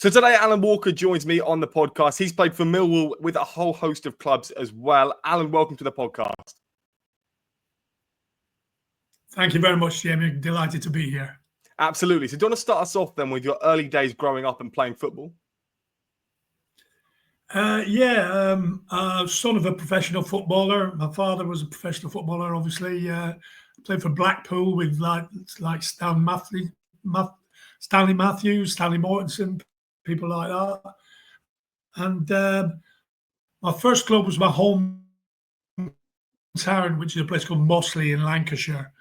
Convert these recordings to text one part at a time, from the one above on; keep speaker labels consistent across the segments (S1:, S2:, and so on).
S1: So today, Alan Walker joins me on the podcast. He's played for Millwall with a whole host of clubs as well. Alan, welcome to the podcast.
S2: Thank you very much, Jamie. Delighted to be here.
S1: Absolutely. So do you want to start us off then with your early days growing up and playing football?
S2: Son of a professional footballer. My father was a professional footballer, obviously. Played for Blackpool with like Stanley Matthews, Stanley Mortensen, people like that. And my first club was my home town, which is a place called Mossley in Lancashire.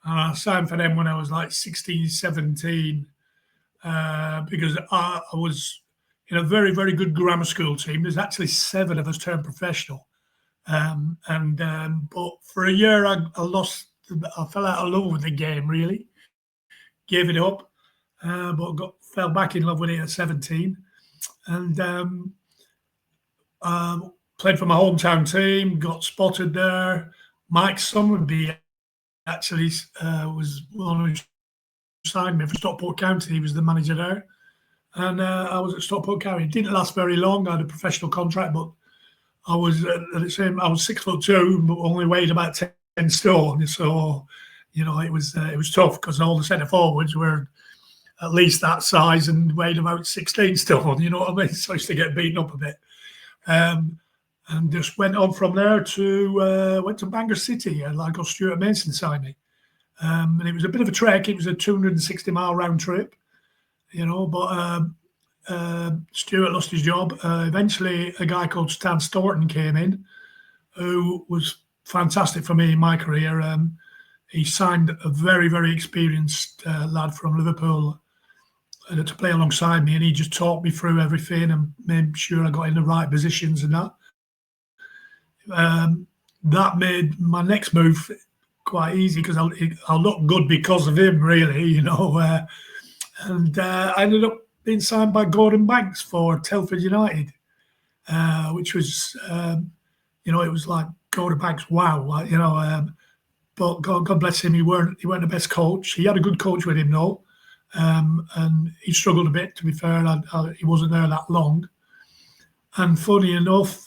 S2: And I signed for them when I was like 16, 17, because I was in a very, very good grammar school team. There's actually 7 of us turned professional. But for a year, I fell out of love with the game, really. Gave it up, but fell back in love with it at 17. And played for my hometown team, got spotted there. Mike Summerby actually was one who signed me for Stockport County. He was the manager there. And I was at Stockport County. It didn't last very long. I had a professional contract, but I was I was 6'2", but only weighed about 10 stone. So, it was tough because all the centre forwards were at least that size and weighed about 16 stone. You know what I mean? So I used to get beaten up a bit. And just went on from there to went to Bangor City. I got Stuart Mason signed me. And it was a bit of a trek. It was a 260-mile round trip. But Stuart lost his job. Eventually, a guy called Stan Staunton came in, who was fantastic for me in my career. He signed a very, very experienced lad from Liverpool to play alongside me, and he just taught me through everything and made sure I got in the right positions and that. That made my next move quite easy because I looked good because of him, really, And I ended up being signed by Gordon Banks for Telford United, which was, it was like Gordon Banks, wow, but God bless him, he weren't the best coach. He had a good coach with him though, and he struggled a bit. To be fair, he wasn't there that long. And funny enough,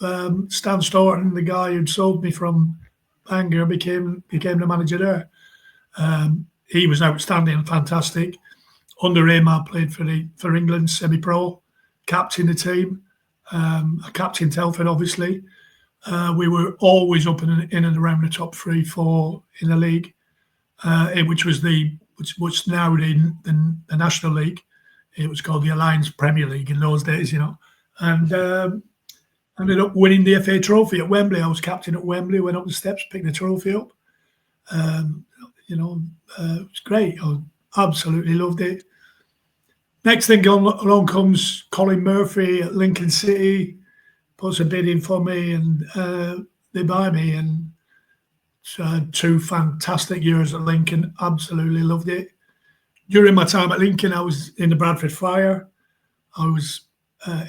S2: Stan Staunton, the guy who'd sold me from Bangor, became the manager there. He was outstanding and fantastic. Under him, I played for England, semi-pro, captain the team, captain Telford, obviously. We were always up in and around the top 3, 4 in the league, which was now the National League. It was called the Alliance Premier League in those days, And ended up winning the FA Trophy at Wembley. I was captain at Wembley, went up the steps, picked the trophy up. It was great. I absolutely loved it. Next thing along comes Colin Murphy at Lincoln City, puts a bid in for me, and they buy me. And so I had 2 fantastic years at Lincoln. Absolutely loved it. During my time at Lincoln, I was in the Bradford Fire. I was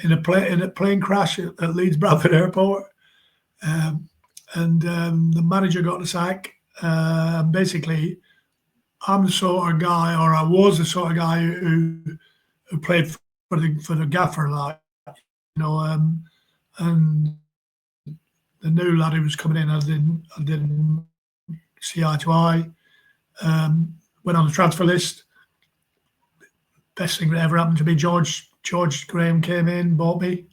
S2: in a plane crash at Leeds Bradford Airport, and the manager got the sack. Basically, I'm the sort of guy, or I was the sort of guy who played for the gaffer, and the new lad who was coming in, I didn't see eye to eye. Went on the transfer list. Best thing that ever happened to me, George Graham came in, bought me,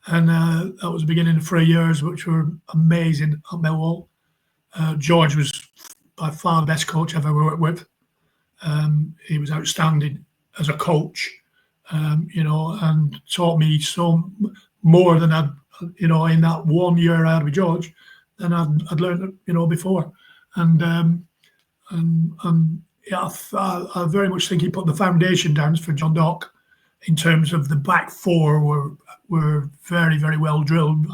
S2: and that was the beginning of 3 years, which were amazing at Millwall. George was by far the best coach I've ever worked with. He was outstanding as a coach, and taught me so more than I'd, in that 1 year I had with George than I'd learned, before. I very much think he put the foundation down for John Dock in terms of the back 4 were very, very well drilled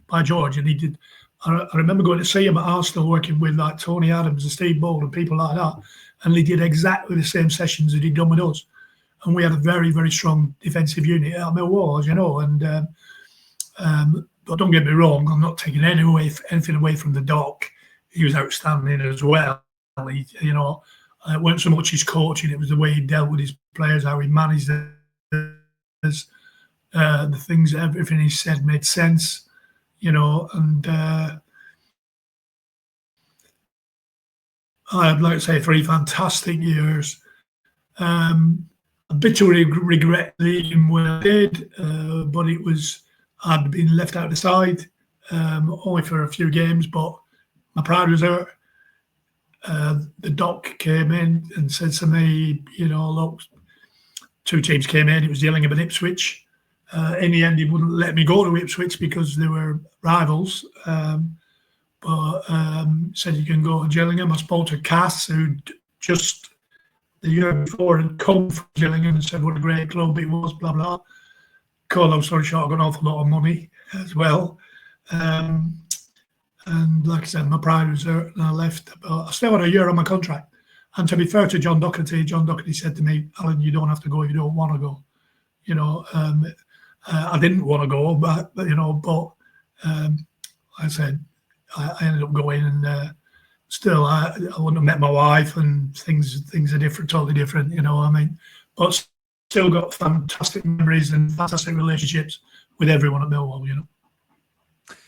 S2: by George, and he did. I remember going to see him at Arsenal, working with like Tony Adams and Steve Ball and people like that, and he did exactly the same sessions that he'd done with us. And we had a very, very strong defensive unit at Millwall, as you know. But don't get me wrong, I'm not taking anything away from the Doc. He was outstanding as well. It wasn't so much his coaching; it was the way he dealt with his players, how he managed us. The things, everything he said made sense, and I'd like to say 3 fantastic years. A bitterly regret leaving when I did, but I'd been left out of the side only for a few games, but my pride was hurt. The doc came in and said to me, look, 2 teams came in, it was Gillingham and Ipswich. In the end, he wouldn't let me go to Ipswich because they were rivals. But said you can go to Gillingham. I spoke to Cass, who just the year before had come from Gillingham and said what a great club it was, blah, blah. Cut a long story short, I got an awful lot of money as well. And like I said, my pride was hurt and I left. But I still had a year on my contract. And to be fair to John Docherty said to me, Alan, you don't have to go, you don't want to go. I didn't want to go, but I said, I ended up going, and still I wouldn't have met my wife, and things are different, totally different, but still got fantastic memories and fantastic relationships with everyone at Millwall,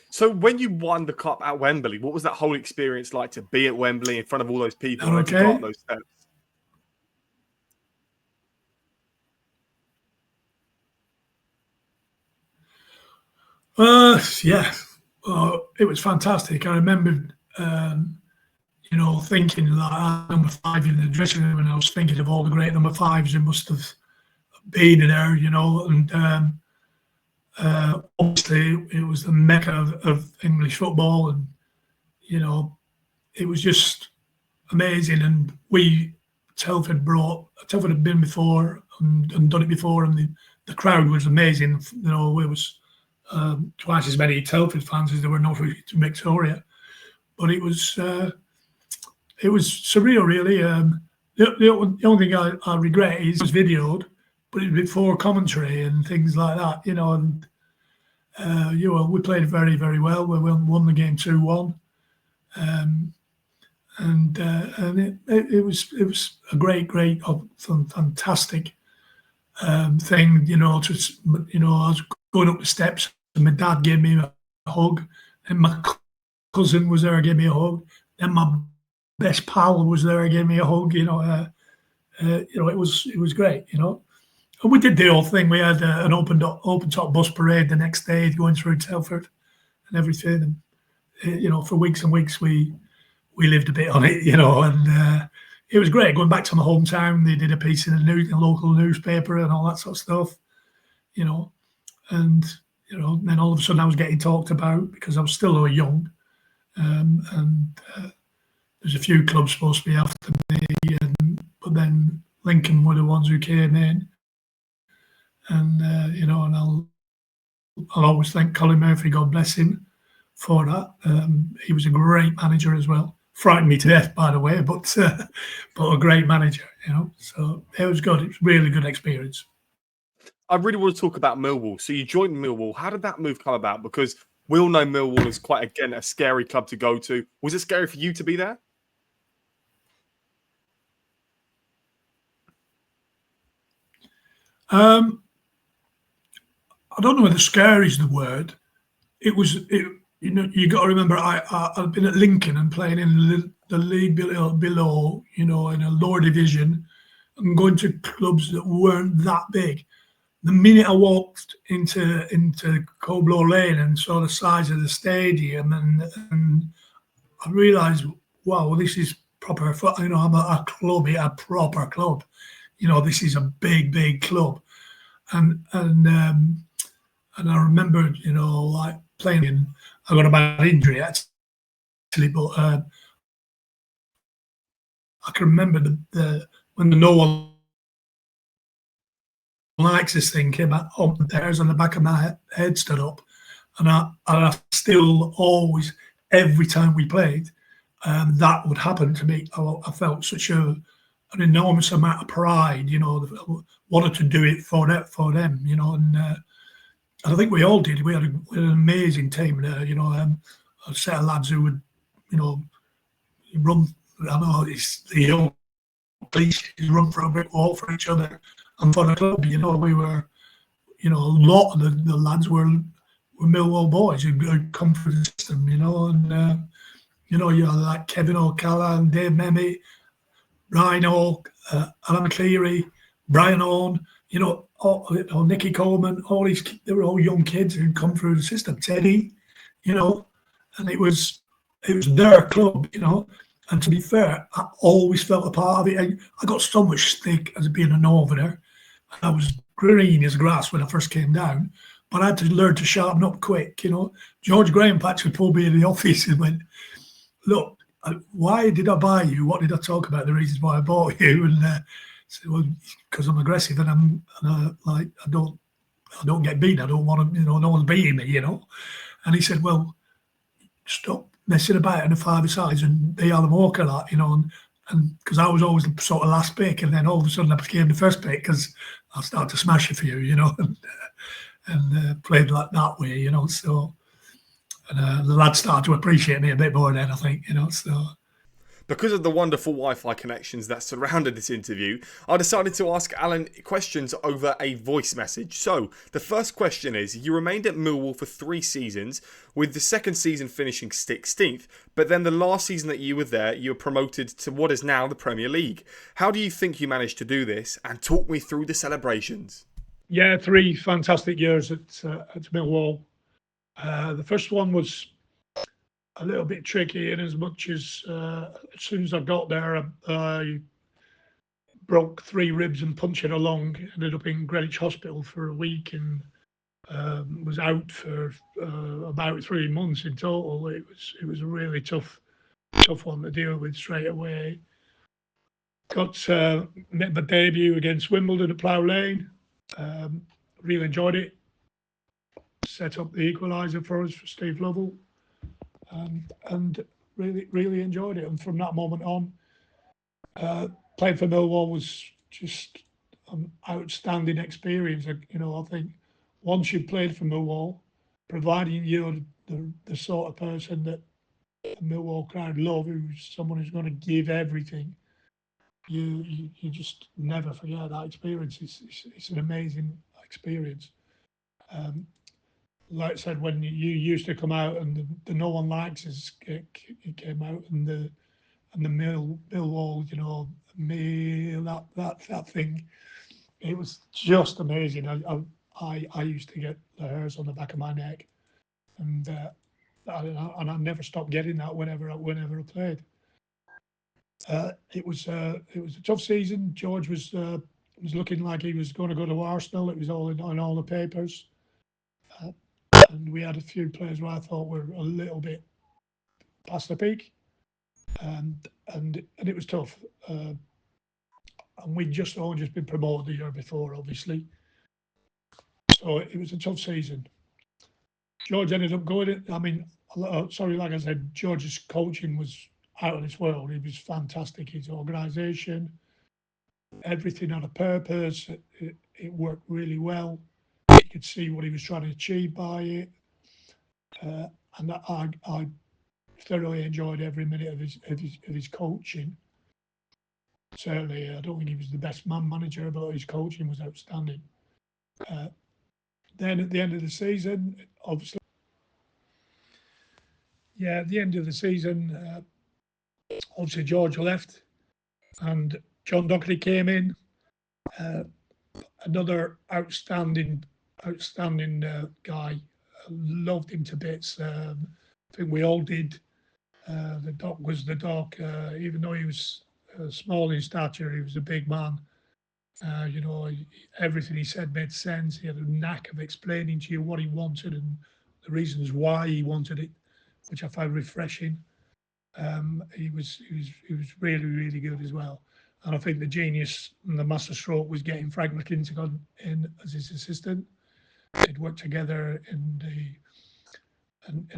S1: So when you won the cup at Wembley, what was that whole experience like to be at Wembley in front of all those people and to go up those steps?
S2: Yeah. It was fantastic. I remember, thinking that I number 5 in the dressing room, and I was thinking of all the great number 5s who must have been there, and obviously it was the mecca of English football, and it was just amazing. And Telford had been before and done it before, and the crowd was amazing. It was twice as many Telford fans as there were North Victoria, but it was surreal, really. The only thing I regret is it was videoed, but it was before commentary and things like that, and we played very, very well. We won the game 2-1, and it was a great, fantastic thing, I was going up the steps and my dad gave me a hug, and my cousin was there, gave me a hug, and my best pal was there, gave me a hug, it was great, and we did the whole thing. We had an open top bus parade the next day going through Telford and everything, and for weeks and weeks we lived a bit on it, and it was great going back to my hometown. They did a piece in the local newspaper and all that sort of stuff, and then all of a sudden I was getting talked about because I was still young, and there's a few clubs supposed to be after me, but then Lincoln were the ones who came in, and and I'll always thank Colin Murphy, God bless him, for that. He was a great manager as well. Frightened me to death, by the way, but a great manager, So it was good. It was a really good experience.
S1: I really want to talk about Millwall. So you joined Millwall. How did that move come about? Because we all know Millwall is quite, again, a scary club to go to. Was it scary for you to be there?
S2: I don't know whether scary is the word. You got to remember, I've been at Lincoln and playing in the league below, in a lower division, and going to clubs that weren't that big. The minute I walked into Coblow Lane and saw the size of the stadium, and I realised, wow, this is proper. I'm a club, a proper club. This is a big club, and I remember, like playing in. I got a bad injury actually, but I can remember when the no one likes this thing came out up the hairs on the back of my head stood up, and I still always, every time we played, that would happen to me. I felt such an enormous amount of pride, wanted to do it for them, and I think we all did. We had an amazing team there, a set of lads who would, run. I know it's the old cliché, run for a brick wall for each other and for the club. We were, you know, a lot of the lads were Millwall boys who'd come through the system, you know, and you know, you had like Kevin O'Callaghan, Dave Memmy, Ryan Oak, Alan Cleary, Brian Owen, you know, Nicky Coleman, all these, they were all young kids who'd come through the system. Teddy, you know, and it was their club, you know. And to be fair, I always felt a part of it. I got so much stick as being a northerner. I was green as grass when I first came down, but I had to learn to sharpen up quick, you know. George Graham actually pulled me in the office and went, look, why did I buy you? What did I talk about? The reasons why I bought you? And said, well, because I'm aggressive and like I don't get beat. I don't want to, you know, no one's beating me, you know. And he said, well, stop messing about in the five sides and be Alan Walker, like, you know, and because I was always the sort of last pick, and then all of a sudden I became the first pick because I started to smash a few, you know, and played like that way, you know. So, and the lads started to appreciate me a bit more then, I think, you know. So.
S1: Because of the wonderful Wi-Fi connections that surrounded this interview, I decided to ask Alan questions over a voice message. So, the first question is, you remained at Millwall for 3 seasons, with the second season finishing 16th, but then the last season that you were there, you were promoted to what is now the Premier League. How do you think you managed to do this? And talk me through the celebrations.
S3: Yeah, 3 fantastic years at Millwall. The first one was a little bit tricky in as much as soon as I got there, I broke 3 ribs and punching along. Ended up in Greenwich Hospital for a week and was out for about 3 months in total. It was a really tough one to deal with straight away. Got met my debut against Wimbledon at Plough Lane. Really enjoyed it. Set up the equaliser for us for Steve Lovell. And really enjoyed it. And from that moment on, playing for Millwall was just an outstanding experience. You know, I think once you've played for Millwall, providing you're the sort of person that the Millwall crowd love, who's someone who's going to give everything, you just never forget that experience. It's an amazing experience. Like I said, when you used to come out and the No One Likes Us, it came out, and the Millwall, you know, that thing, it was just amazing. I used to get the hairs on the back of my neck, and I never stopped getting that whenever I played. It was a tough season. George was looking like he was going to go to Arsenal. It was all on all the papers. And we had a few players where I thought were a little bit past the peak, and it was tough. And we'd just been promoted the year before, obviously, so it was a tough season. George ended up going. I mean, sorry, like I said, George's coaching was out of this world. He was fantastic. His organisation, everything had a purpose. It worked really well. You could see what he was trying to achieve by it. And I thoroughly enjoyed every minute of his coaching. Certainly, I don't think he was the best man manager, but his coaching was outstanding. Then at the end of the season, obviously, at the end of the season, obviously George left, and John Docherty came in. Another outstanding guy. Loved him to bits. I think we all did. The Doc was the Doc. Even though he was small in stature, he was a big man. You know, everything he said made sense. He had a knack of explaining to you what he wanted and the reasons why he wanted it, which I found refreshing. He was really good as well. And I think the genius and the masterstroke was getting Frank McKinnon in as his assistant. They'd worked together in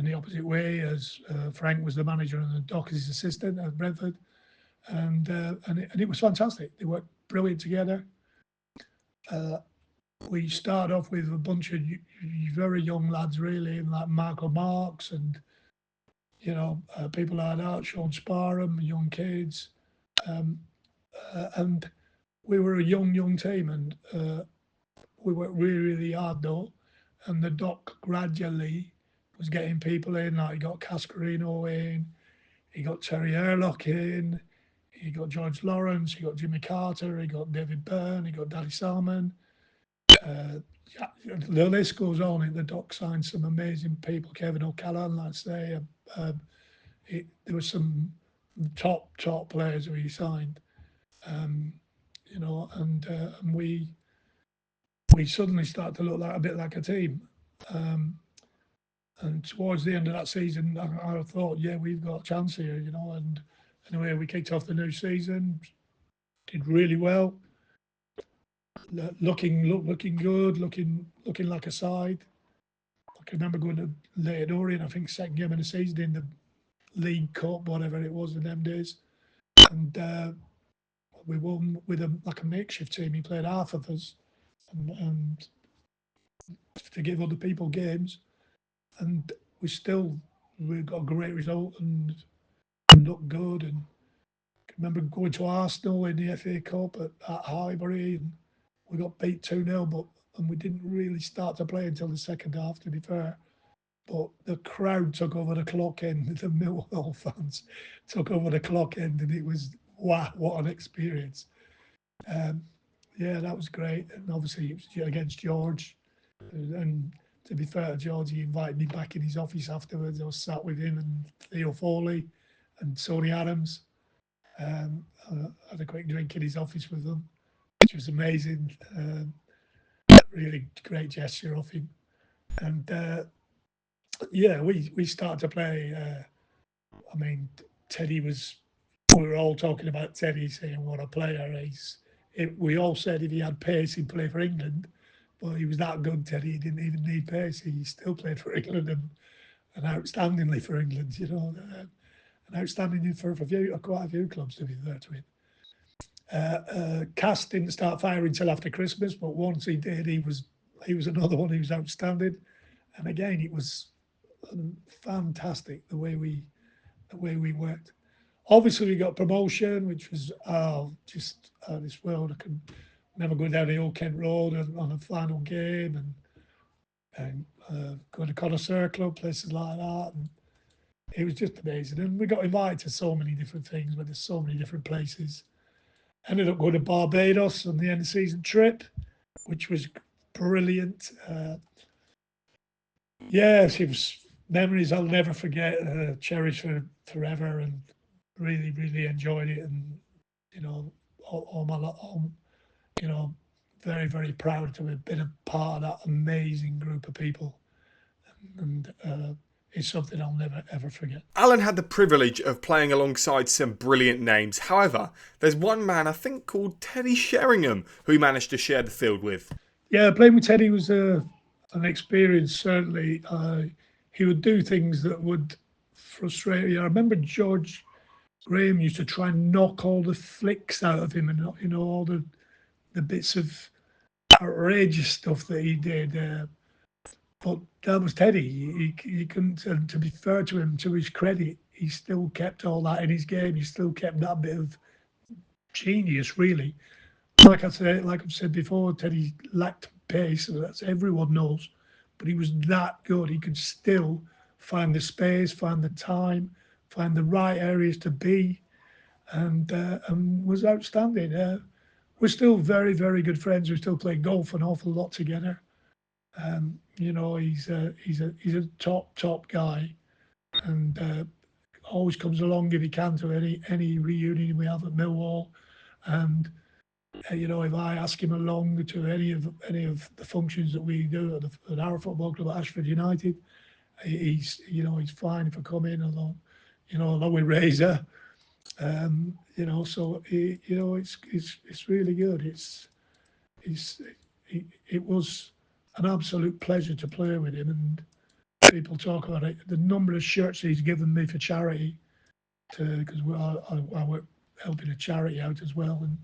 S3: the opposite way, as Frank was the manager and the Doc is his assistant at Brentford, and it was fantastic. They worked brilliant together. We started off with a bunch of very young lads, really, like Marco Marks and people like that, Sean Sparham, young kids, and we were a young team. And we worked really, really hard though, and the doc gradually was getting people in. Like he got Cascarino in, he got Terry Airlock in, he got George Lawrence, he got Jimmy Carter, he got David Byrne, he got Daddy Salmon. Yeah, the list goes on. The doc signed some amazing people. Kevin O'Callaghan, let's say. There were some top players who he signed. You know, and we suddenly started to look like a bit like a team. And towards the end of that season, I thought, yeah, we've got a chance here, you know. And anyway, we kicked off the new season, did really well, looking good, looking like a side. I can remember going to Leyton Orient, I think second game of the season in the League Cup, whatever it was in them days, and we won with a makeshift team. He played half of us, and to give other people games, and we got a great result and looked good. And I remember going to Arsenal in the FA Cup at Highbury, and we got beat 2-0, and we didn't really start to play until the second half, to be fair. But the crowd took over the clock end. The Millwall fans took over the clock end, and it was, wow, what an experience. Yeah, that was great. And obviously it was against George. And to be fair to George, he invited me back in his office afterwards. I was sat with him and Theo Foley and Tony Adams. I had a quick drink in his office with them, which was amazing. Really great gesture of him. And yeah, we started to play. I mean, Teddy was. We were all talking about Teddy, saying what a player we all said if he had pace, he'd play for England. But he was that good, Teddy. He didn't even need pace. He still played for England and outstandingly for England. You know, and outstandingly for quite a few clubs, to be fair to him. Cass didn't start firing until after Christmas, but once he did, he was another one who was outstanding. And again, it was fantastic the way we worked. Obviously, we got promotion, which was just out of this world. I could remember going down the Old Kent Road on a final game and going to Connoisseur Club, places like that. And it was just amazing. And we got invited to so many different things, but there's so many different places. Ended up going to Barbados on the end of season trip, which was brilliant. Yes, it was memories I'll never forget, cherish forever, and really, really enjoyed it. And you know, you know, very, very proud to have been a part of that amazing group of people, and it's something I'll never ever forget.
S1: Alan had the privilege of playing alongside some brilliant names. However, there's one man I think called Teddy Sheringham who he managed to share the field with.
S3: Yeah, playing with Teddy was an experience, certainly. He would do things that would frustrate you. I remember George Graham used to try and knock all the flicks out of him, and you know, all the bits of outrageous stuff that he did. But that was Teddy. He couldn't. And to be fair to him, to his credit, he still kept all that in his game. He still kept that bit of genius, really. Like I've said before, Teddy lacked pace, so that's everyone knows. But he was that good. He could still find the space, find the time, find the right areas to be, and was outstanding. We're still very, very good friends. We still play golf an awful lot together. You know, he's a top guy, and always comes along if he can to any reunion we have at Millwall. And you know, if I ask him along to any of the functions that we do at our football club at Ashford United, he's fine if I come in along with Razor. You know, so it's really good. It was an absolute pleasure to play with him, and people talk about it. The number of shirts he's given me for charity, because I work helping a charity out as well, and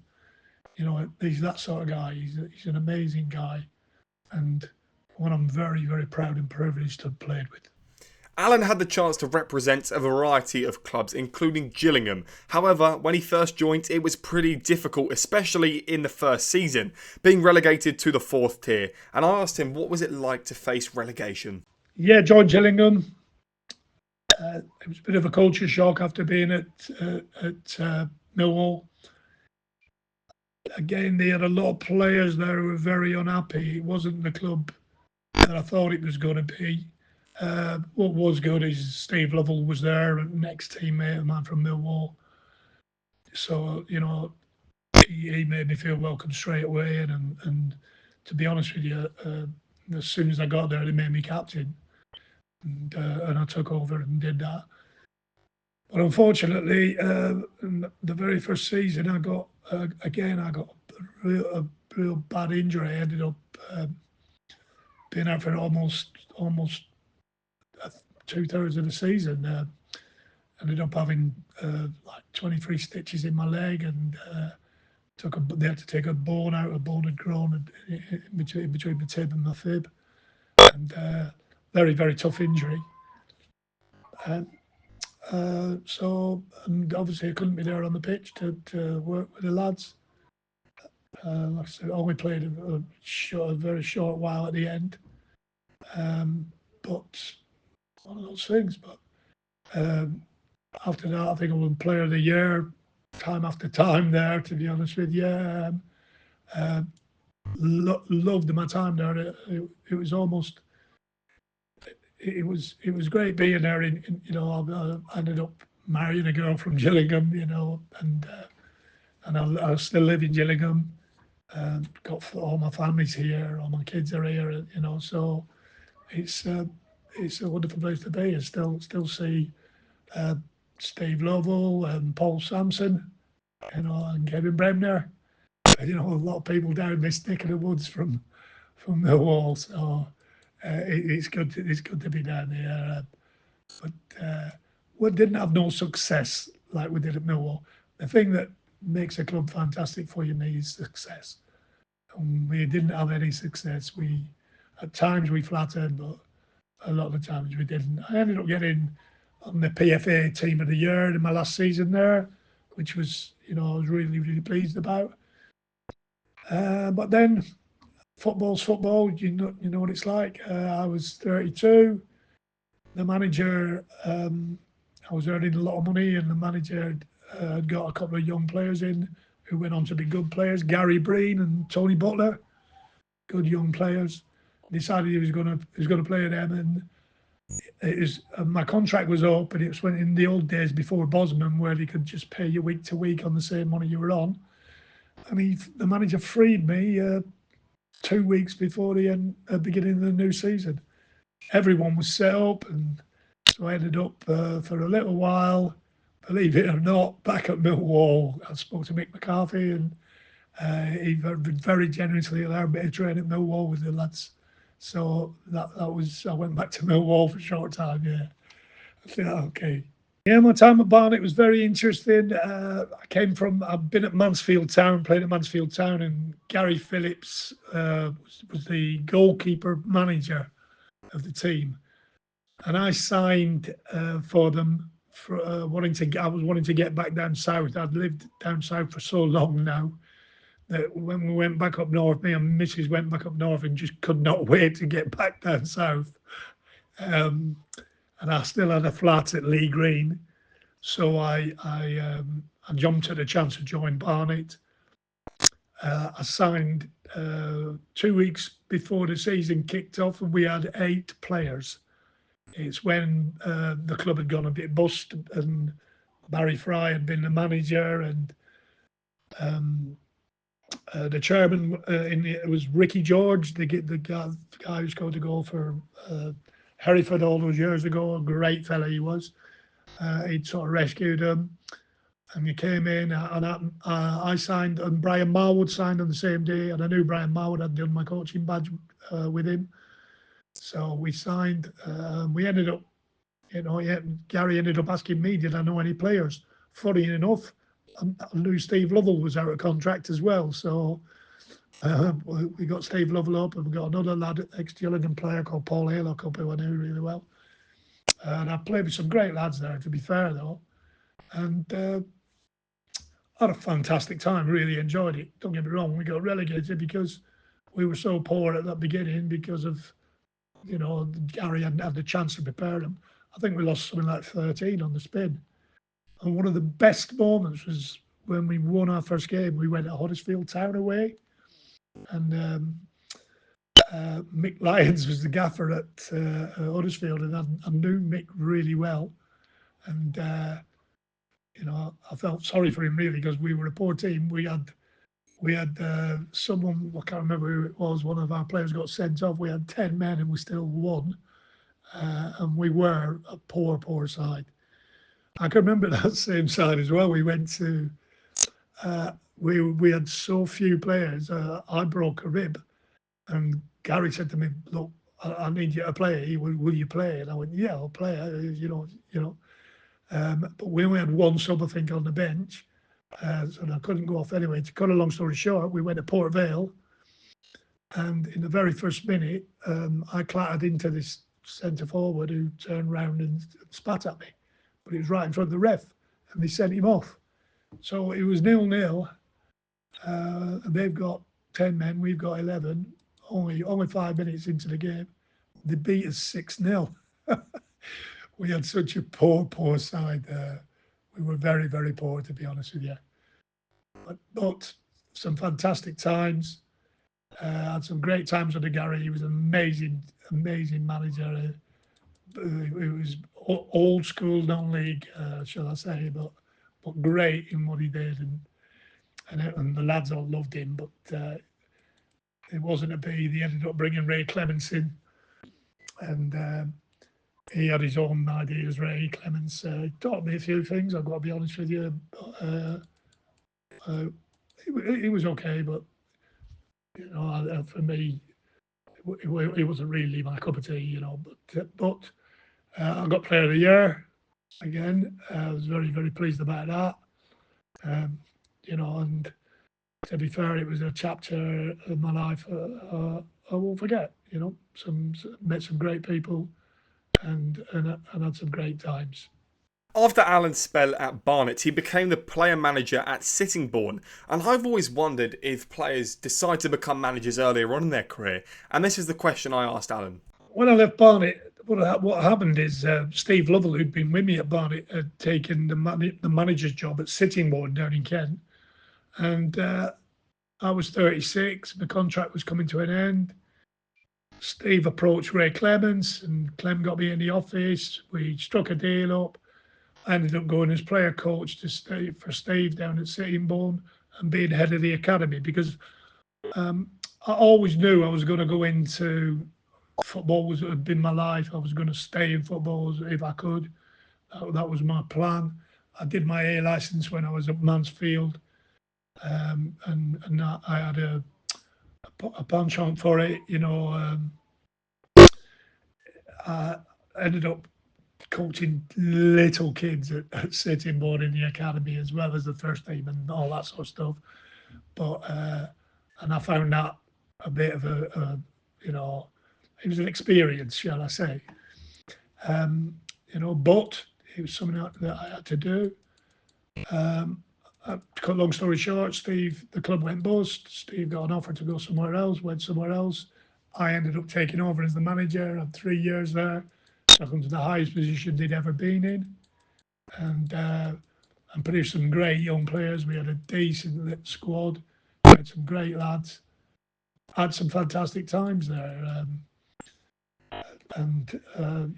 S3: you know, he's that sort of guy. He's an amazing guy, and one I'm very, very proud and privileged to have played with.
S1: Alan had the chance to represent a variety of clubs, including Gillingham. However, when he first joined, it was pretty difficult, especially in the first season, being relegated to the 4th tier. And I asked him, what was it like to face relegation?
S3: Yeah, joined Gillingham. It was a bit of a culture shock after being at Millwall. Again, they had a lot of players there who were very unhappy. It wasn't the club that I thought it was going to be. What was good is Steve Lovell was there, an ex-teammate, a man from Millwall. So, you know, he made me feel welcome straight away. And to be honest with you, as soon as I got there, they made me captain. And I took over and did that. But unfortunately, in the very first season, I got a real bad injury. I ended up being out for almost 2/3 of the season. Ended up having like 23 stitches in my leg, and they had to take a bone out. A bone had grown in between my tib and my fib, and very, very tough injury. So, and obviously I couldn't be there on the pitch to work with the lads. Like I said, I only played a very short while at the end. But one of those things. But after that, I think I was Player of the Year time after time there, to be honest with you. Loved my time there. It was almost... It was great being there. You know, I ended up marrying a girl from Gillingham, you know, and I still live in Gillingham. Got all my family's here, all my kids are here, you know. So it's a wonderful place to be. I still see Steve Lovell and Paul Sampson, you know, and Kevin Bremner. You know, a lot of people down this neck of the woods from Millwall. So. It's good to be down here, but we didn't have no success like we did at Millwall. The thing that makes a club fantastic for you, me, is success. And we didn't have any success. At times we flattered, but a lot of the times we didn't. I ended up getting on the PFA Team of the Year in my last season there, which was, you know, I was really, really pleased about. But then. Football's football. You know what it's like. I was 32. The manager, I was earning a lot of money, and the manager had got a couple of young players in who went on to be good players. Gary Breen and Tony Butler, good young players. Decided he was going to play them, and my contract was up, and it was when in the old days before Bosman, where they could just pay you week to week on the same money you were on. And the manager freed me. 2 weeks before the beginning of the new season. Everyone was set up, and so I ended up for a little while, believe it or not, back at Millwall. I spoke to Mick McCarthy, and he very generously allowed me to train at Millwall with the lads. So that was, I went back to Millwall for a short time, yeah. I said, okay. Yeah, my time at Barnet was very interesting. I've been at Mansfield Town, played at Mansfield Town, and Gary Phillips was the goalkeeper manager of the team. And I signed for them for I was wanting to get back down south. I'd lived down south for so long now that when we went back up north, me and Mrs. went back up north and just could not wait to get back down south. And I still had a flat at Lee Green, so I jumped at the chance to join Barnet. I signed 2 weeks before the season kicked off, and we had 8 players. It's when the club had gone a bit bust, and Barry Fry had been the manager, and the chairman it was Ricky George, the guy who scored the goal for Hereford all those years ago. A great fella he was. He'd sort of rescued him, and he came in, and I signed, and Brian Marwood signed on the same day, and I knew Brian Marwood. I'd done my coaching badge with him, so we signed. We ended up, Gary ended up asking me, did I know any players? Funny enough, I knew Steve Lovell was out of contract as well, so we got Steve Lovell up, and we got another lad, ex-Gillingham player called Paul Haylock up, who I knew really well. And I played with some great lads there, to be fair, though. And had a fantastic time, really enjoyed it. Don't get me wrong, we got relegated because we were so poor at that beginning because of, Gary hadn't had the chance to prepare them. I think we lost something like 13 on the spin. And one of the best moments was when we won our first game. We went to Huddersfield Town away, and Mick Lyons was the gaffer at Huddersfield, and I knew Mick really well. And I felt sorry for him really because we were a poor team. We had someone, I can't remember who it was. One of our players got sent off. We had 10 men and we still won, and we were a poor side. I can remember that same side as well. We went to. We had so few players. I broke a rib, and Gary said to me, "Look, I need you to play. Will you play?" And I went, "Yeah, I'll play." But we only had one sub, I think, on the bench, so I couldn't go off anyway. To cut a long story short, we went to Port Vale, and in the very first minute, I clattered into this centre forward who turned round and spat at me, but he was right in front of the ref, and they sent him off. So it was 0-0. They've got 10 men, we've got 11. Only 5 minutes into the game, they beat us 6-0. We had such a poor side there. We were very, very poor, to be honest with you. But some fantastic times. Had some great times under Gary. He was an amazing manager. He was old school, non-league, shall I say, but great in what he did, and the lads all loved him. But it wasn't to be. They ended up bringing Ray Clements in, and he had his own ideas. Ray Clements taught me a few things. I've got to be honest with you. He was okay, but for me, it wasn't really my cup of tea. But I got Player of the Year again. I was very, very pleased about that. And to be fair, it was a chapter of my life I won't forget. Met some great people, and had some great times.
S1: After Alan's spell at Barnet, he became the player manager at Sittingbourne, and I've always wondered if players decide to become managers earlier on in their career, and this is the question I asked Alan.
S3: When I left Barnet, what happened is Steve Lovell, who'd been with me at Barnet, had taken the manager's job at Sittingbourne down in Kent, and I was 36, the contract was coming to an end. Steve approached Ray Clements, and Clem got me in the office. We struck a deal up. I ended up going as player coach to stay for Steve down at Sittingbourne and being head of the academy, because I always knew I was going to go into football. Had been my life. I was going to stay in football if I could. That was my plan. I did my A license when I was at Mansfield, and I had a penchant for it. I ended up coaching little kids at Sittingbourne in the academy, as well as the first team and all that sort of stuff. But and I found that a bit of it was an experience, shall I say. But it was something that I had to do. To cut a long story short, the club went bust. Steve got an offer to go somewhere else, went somewhere else. I ended up taking over as the manager. I had 3 years there. Second to the highest position they'd ever been in, and produced some great young players. We had a decent lit squad. We had some great lads. Had some fantastic times there, and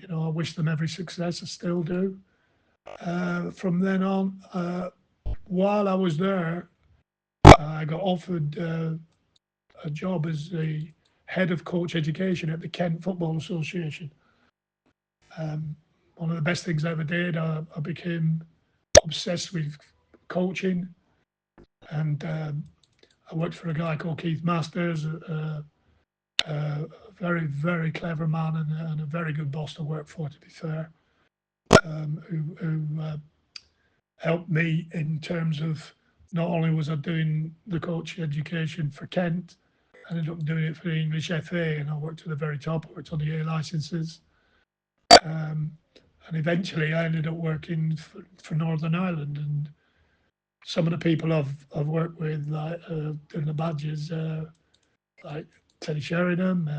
S3: I wish them every success. I still do. From then on, while I was there, I got offered a job as the head of coach education at the Kent Football Association. One of the best things I ever did. I became obsessed with coaching, and I worked for a guy called Keith Masters, a very, very clever man and a very good boss to work for, to be fair, who helped me in terms of not only was I doing the coach education for Kent, I ended up doing it for the English FA, and I worked at the very top. I worked on the A licenses. And eventually I ended up working for Northern Ireland, and some of the people I've worked with, like doing the badges, like Teddy Sheringham,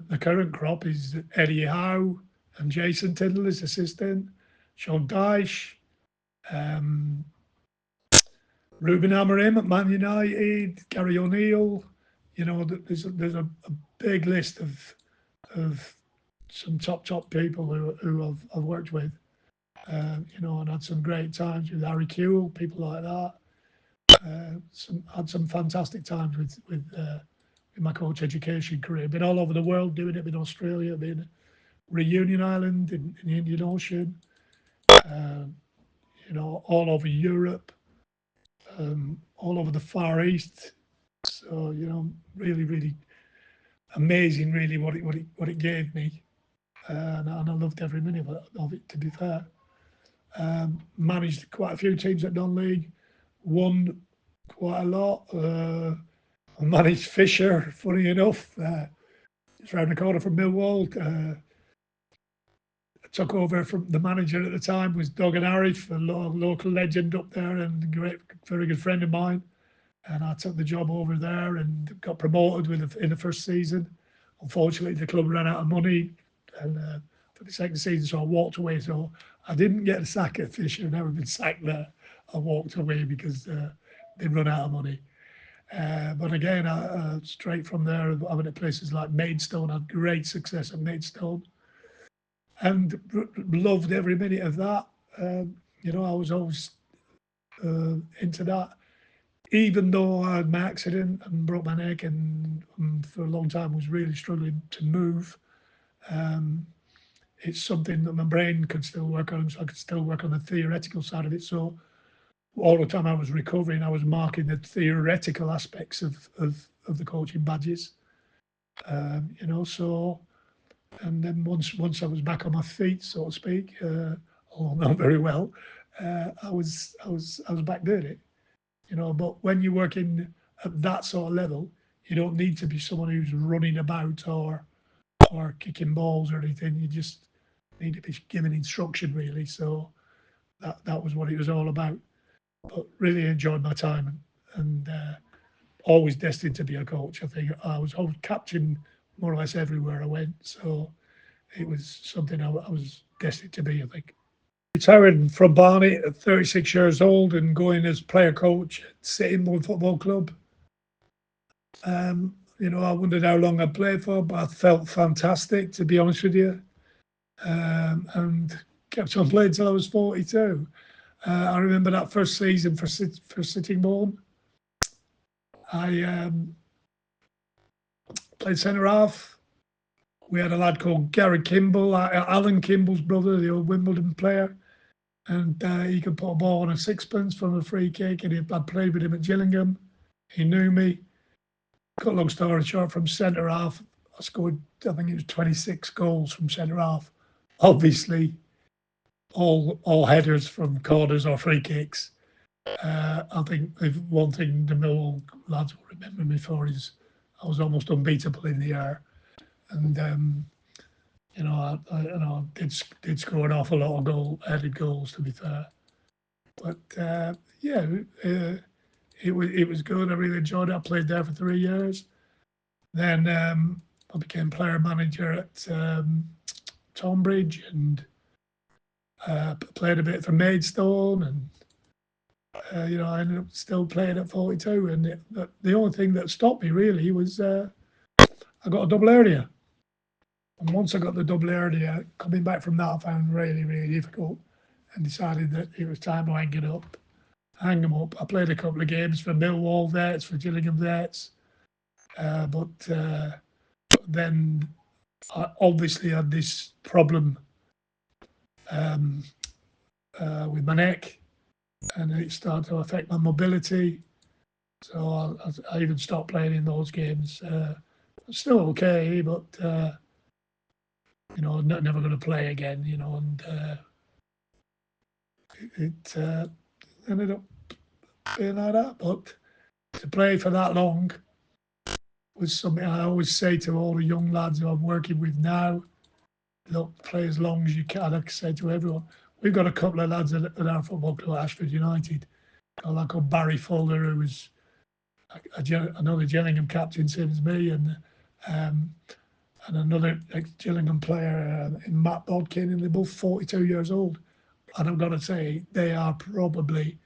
S3: the current crop is Eddie Howe and Jason Tindall as assistant, Sean Dyche, um, Ruben Amorim at Man United, Gary O'Neill. You know, there's a big list of some top people who I've worked with. You know, and had some great times with Harry Kewell, people like that. Had some fantastic times with in my coach education career. Been all over the world doing it. Been Australia, been Reunion Island in the Indian Ocean. You know, all over Europe, all over the Far East. So you know, really amazing. Really, what it gave me, and I loved every minute of it. To be fair, managed quite a few teams at non-league, won quite a lot. I managed Fisher, funny enough. It's around the corner from Millwall. Took over from the manager at the time was Doug and Harif, a local legend up there and a great, very good friend of mine. And I took the job over there and got promoted in the first season. Unfortunately, the club ran out of money and for the second season, so I walked away. So I didn't get a sack at Fisher, never been sacked there. I walked away because they'd run out of money. But again, straight from there, I went to places like Maidstone, had great success at Maidstone, and loved every minute of that. You know, I was always into that, even though I had my accident and broke my neck, and for a long time was really struggling to move. It's something that my brain could still work on, so I could still work on the theoretical side of it. So all the time I was recovering, I was marking the theoretical aspects of the coaching badges. You know, so, and then once I was back on my feet, so to speak, although not very well, I was back doing it. You know, but when you're working at that sort of level, you don't need to be someone who's running about or kicking balls or anything. You just need to be given instruction, really. So that was what it was all about. But really enjoyed my time and always destined to be a coach. I think I was always captain more or less everywhere I went. So it was something I was destined to be, I think. Retiring from Barnet at 36 years old and going as player coach at Sittingbourne Football Club. You know, I wondered how long I'd played for, but I felt fantastic, to be honest with you. And kept on playing till I was 42. I remember that first season for Sittingbourne. I played centre half. We had a lad called Gary Kimball, Alan Kimball's brother, the old Wimbledon player, and he could put a ball on a sixpence from a free kick. And I'd played with him at Gillingham. He knew me. Cut long story short, from centre half, I scored, I think it was 26 goals from centre half. Obviously, all headers from corners or free kicks. I think one thing the Millwall lads will remember me for is I was almost unbeatable in the air, and you know I did score an awful lot of headed goals, to be fair. But yeah, it was good. I really enjoyed it. I played there for 3 years. Then I became player manager at Tonbridge and played a bit for Maidstone, and you know, I ended up still playing at 42. And the only thing that stopped me really was I got a double hernia. And once I got the double hernia, coming back from that, I found really difficult, and decided that it was time to hang them up. I played a couple of games for Millwall vets, for Gillingham vets, but then I obviously had this problem with my neck, and it started to affect my mobility. So I even stopped playing in those games. Still okay, but you know, never going to play again. You know, and it ended up being like that. But to play for that long was something I always say to all the young lads who I'm working with now. Look, play as long as you can. Like I say to everyone, we've got a couple of lads at our football club, Ashford United. Got a lad called Barry Fuller, who was another Gillingham captain, same as me, and another ex-Gillingham player in Matt Bodkin, and they're both 42 years old. And I've got to say, they are probably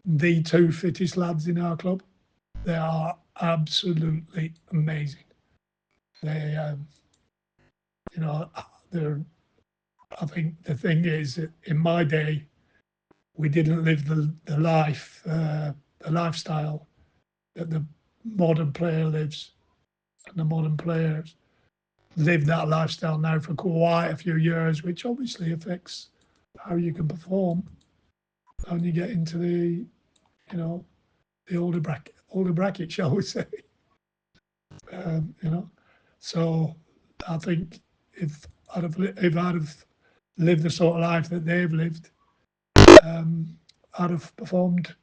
S3: the two fittest lads in our club. They are absolutely amazing. They, they're. I think the thing is that in my day, we didn't live the lifestyle that the modern player lives, and the modern players live that lifestyle now for quite a few years, which obviously affects how you can perform when you get into the older bracket, shall we say? So I think if I'd have lived the sort of life that they've lived, I'd have performed,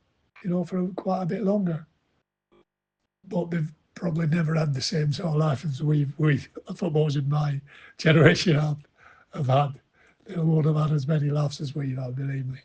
S3: for quite a bit longer. But they've probably never had the same sort of life as we footballers in my generation have had. They won't have had as many laughs as we've had, believe me.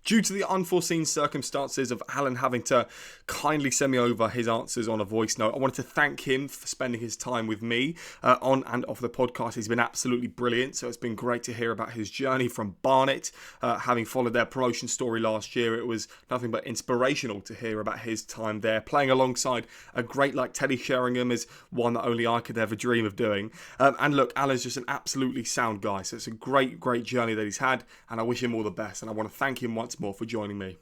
S1: Due to the unforeseen circumstances of Alan having to kindly send me over his answers on a voice note, I wanted to thank him for spending his time with me on and off the podcast. He's been absolutely brilliant. So it's been great to hear about his journey from Barnet. Having followed their promotion story last year, it was nothing but inspirational to hear about his time there. Playing alongside a great like Teddy Sheringham is one that only I could ever dream of doing. And look, Alan's just an absolutely sound guy. So it's a great, great journey that he's had. And I wish him all the best. And I want to thank him once more for joining me.